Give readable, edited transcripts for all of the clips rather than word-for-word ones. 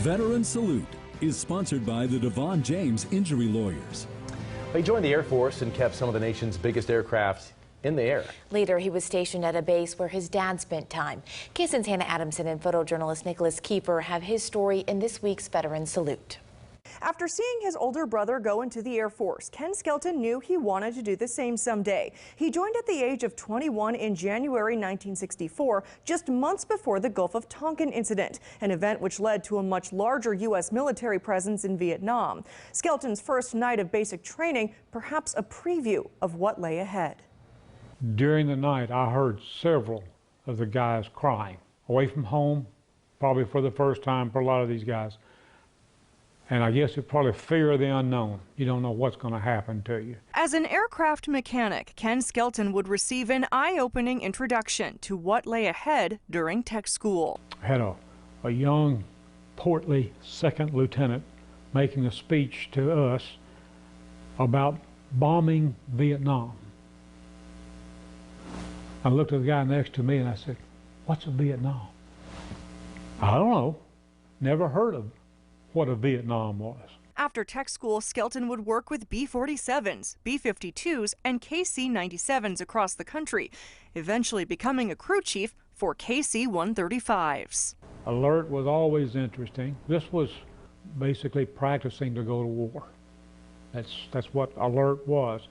Veteran Salute is sponsored by the Devon James Injury Lawyers. He joined the Air Force and kept some of the nation's biggest aircraft in the air. Later, he was stationed at a base where his dad spent time. KSN's Hannah Adamson and photojournalist Nicholas Kiefer have his story in this week's Veteran Salute. After seeing his older brother go into the Air Force, Ken Skelton knew he wanted to do the same someday. He joined at the age of 21 in January 1964, just months before the Gulf of Tonkin incident, an event which led to a much larger U.S. military presence in Vietnam. Skelton's first night of basic training, perhaps a preview of what lay ahead. During the night, I heard several of the guys crying, away from home, probably for the first time for a lot of these guys. And I guess it's probably fear of the unknown. You don't know what's going to happen to you. As an aircraft mechanic, Ken Skelton would receive an eye-opening introduction to what lay ahead during tech school. I had a young, portly second lieutenant making a speech to us about bombing Vietnam. I looked at the guy next to me and I said, "What's a Vietnam?" "I don't know. Never heard of what a Vietnam was." After tech school, Skelton would work with B-47s, B-52s, and KC-97s across the country, eventually becoming a crew chief for KC-135s. Alert was always interesting. This was basically practicing to go to war. That's what Alert was.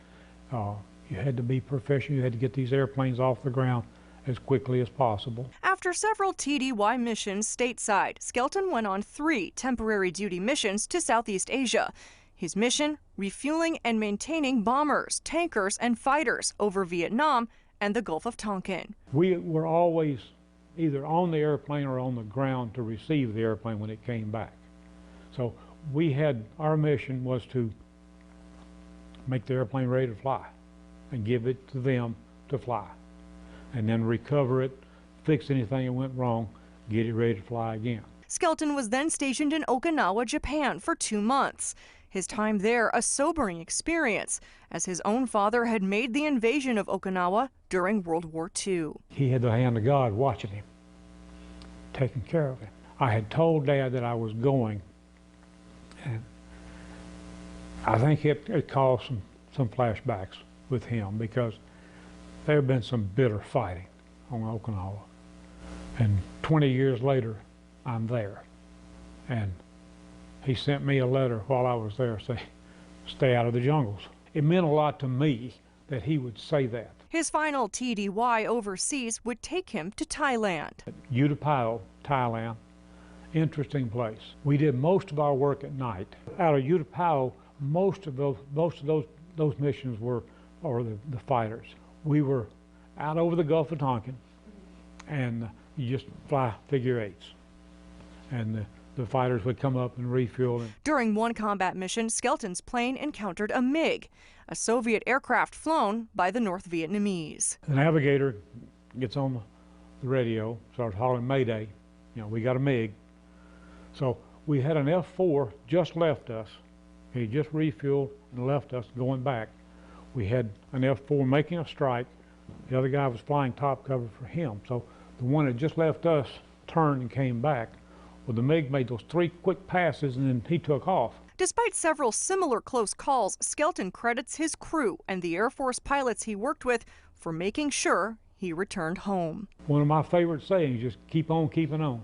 You had to be proficient. You had to get these airplanes off the ground as quickly as possible. After several TDY missions stateside, Skelton went on 3 temporary duty missions to Southeast Asia. His mission, refueling and maintaining bombers, tankers, and fighters over Vietnam and the Gulf of Tonkin. We were always either on the airplane or on the ground to receive the airplane when it came back. So our mission was to make the airplane ready to fly and give it to them to fly, and then recover it, fix anything that went wrong, get it ready to fly again. Skelton was then stationed in Okinawa, Japan for 2 months. His time there a sobering experience, as his own father had made the invasion of Okinawa during World War II. He had the hand of God watching him, taking care of him. I had told Dad that I was going, and I think it caused some flashbacks with him, because there had been some bitter fighting on Okinawa. And 20 years later, I'm there. And he sent me a letter while I was there saying, "Stay out of the jungles." It meant a lot to me that he would say that. His final TDY overseas would take him to Thailand. Utapao, Thailand, interesting place. We did most of our work at night. Out of Utapao, most of those missions were the fighters. We were out over the Gulf of Tonkin, and you just fly figure eights, and the fighters would come up and refuel. During one combat mission, Skelton's plane encountered a MiG, a Soviet aircraft flown by the North Vietnamese. The navigator gets on the radio, starts hollering Mayday. You know, we got a MiG. So we had an F-4 just left us. He just refueled and left us going back. We had an F-4 making a strike. The other guy was flying top cover for him. So the one that just left us turned and came back. Well, the MiG made those 3 quick passes, and then he took off. Despite several similar close calls, Skelton credits his crew and the Air Force pilots he worked with for making sure he returned home. One of my favorite sayings, just keep on keeping on.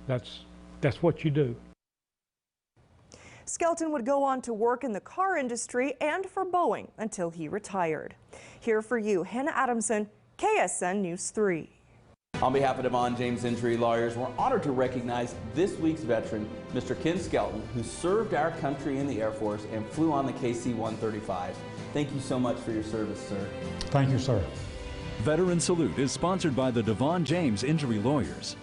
That's what you do. Skelton would go on to work in the car industry and for Boeing until he retired. Here for you, Hannah Adamson, KSN News 3. On behalf of Devon James Injury Lawyers, we're honored to recognize this week's veteran, Mr. Ken Skelton, who served our country in the Air Force and flew on the KC-135. Thank you so much for your service, sir. Thank you, sir. Veteran Salute is sponsored by the Devon James Injury Lawyers.